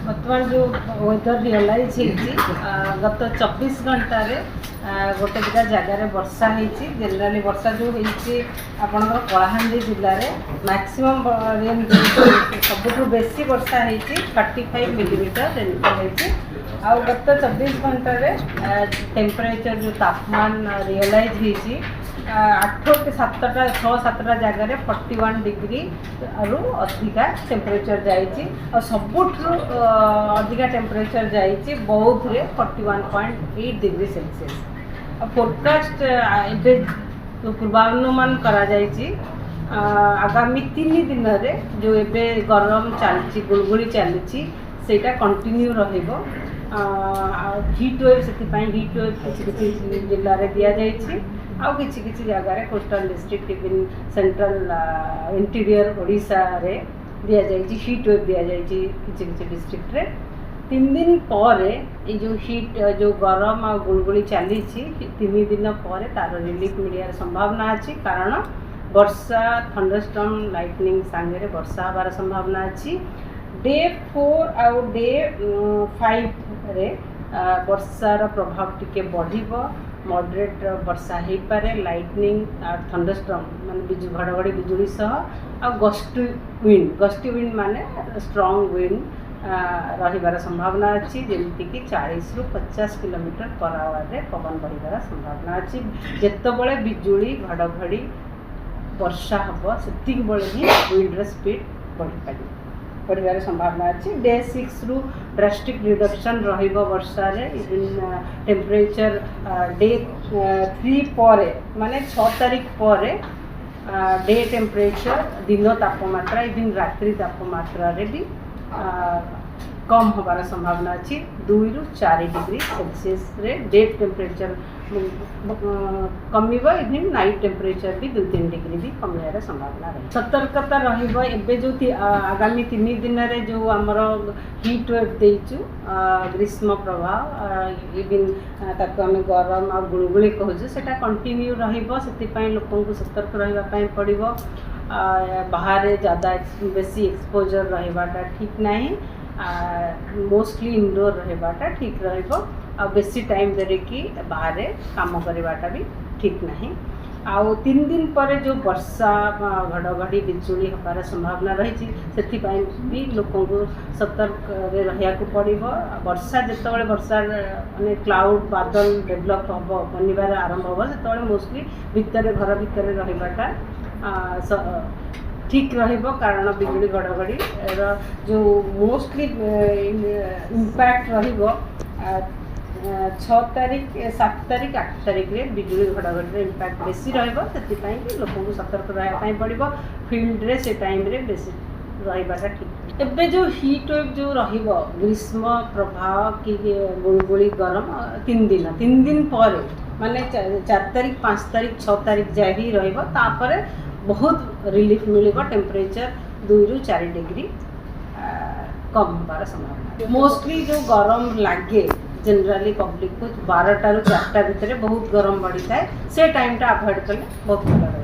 बर्तमान जो weather realise गत 24 घंटे गोटे दुटा जगार वर्षा होती जेनराली वर्षा जो होती आपंकर कलाहांडी जिले में मैक्सिमम रेन सबुठ बेसी वर्षा होती 35 मिलीमीटर रेनफॉल होती आ गत 24 घंटे टेम्परेचर जो तापमान रियलाइज होती 8 के 7टा 6-7टा जगार 41 डिग्री रु अधिका टेम्परेचर जाइए और सबुठ अधिका टेम्परेचर जाइए बौद्ध रे 41.8 डिग्री सेल्सियस और फोरकास्ट जो पूर्वानुमान करा जाइए आगामी 3 दिन रे जो एबे गरम चलती गुलगुली चलती सेटा कंटिन्यू रहिबो हीट वेव से हीट वेव किसी जिले में दि जाइए आउ किसी जगार coastal district even central interior Odisha रे दि जाइए हीट वेव दि जाइए किसी डिस्ट्रिक्ट रे 3 दिन पर ये जो हीट जो गरम आ गुलगुली चली 3 दिन पर तार रिलीफ मिलियार संभावना अच्छी कारण वर्षा थंडरस्टॉर्म लाइटनिंग सांगे वर्षा हबार संभावना अच्छी डे 4 आउ डे 5 रे वर्षार प्रभाव टिके बढ़िबो मॉडरेट वर्षा हो पारे लाइटनिंग थंडरस्टॉर्म माने घड़घड़ी बिजुली सह आ गस्टी विंड माने स्ट्रॉन्ग विंड रहिबार संभावना अच्छी जमीक 40 ରୁ 50 किलोमीटर पर आवर रे पवन बढ़िबार संभावना अच्छी जेतबळे बिजुली घड़घड़ी वर्षा हम से विंड स्पीड बढ़िबार संभावना अच्छी डे 6 रु ड्रास्टिक रिडक्शन रहिबो वर्षा रे इवन टेम्परेचर डे 3 पर माने 6 तारीख पर डे टेम्परेचर दिन तापमात्रा इवन रात्रि तापमात्रा रे भी कम होबार संभावना अच्छी 2 ରୁ 4 डिग्री सेल्सियस रे डे टेम्परेचर कमिबो इवन नाइट टेम्परेचर भी 2-3 डिग्री भी कमियार संभावना रही सतर्कता रहिबो एबे जो आगामी 3 दिन रे जो हमर हीट वेव देइचु ग्रीष्म प्रभाव इवन ताको हम गरम आ गुलगुली कहूँ सेटा कंटिन्यू रहिबो सेति पई लोकन को सतर्क रहिबा पई पड़िबो बाहर ज़्यादा बेसी एक्सपोजर रहिबाटा ठीक नहीं मोस्टली इंडोर रहिबाटा ठीक रहिबो आ बेसी टाइम धरे कि बाहर काम करवाटा भी ठीक नहीं आउ 3 दिन पर जो वर्षा घड़घड़ी बिजुली हबार संभावना रही से भी लोगों को सतर्क रहा पड़ो वर्षा जिते वर्षा माने क्लाउड बादल डेभलप हम बनबार आरंभ हम से मोस्टली भितर घर भितर रहिबाटा ठीक रहिबो कारण बिजुली घड़घड़ी जो मोस्टली इम्पैक्ट रहिबो 6 तारीख 7 तारीख 8 तारीख रे बिजुली घड़घड़ी इम्पैक्ट बेसी रहिबो से लोगों को सतर्क रहा पड़ो फील्ड रे से टाइम रे बेसी रहिबाटा ठीक एबे जो हीट वेव जो रहिबो ग्रीष्म प्रभाव कि गुलगुली गरम 3 दिन पर माने 4 तारीख 5 तारीख 6 तारीख जाए ही रहिबो तापर बहुत रिलीफ मिलिबो टेम्परेचर 2 ରୁ 4 डिग्री कम होबार संभावना मोस्टली जो गरम लगे जनरली पब्लिक को 12 ରୁ 4टा भितर बहुत गरम बढ़ी थाए से टाइम टा अवॉइड कले बहुत भल रहे।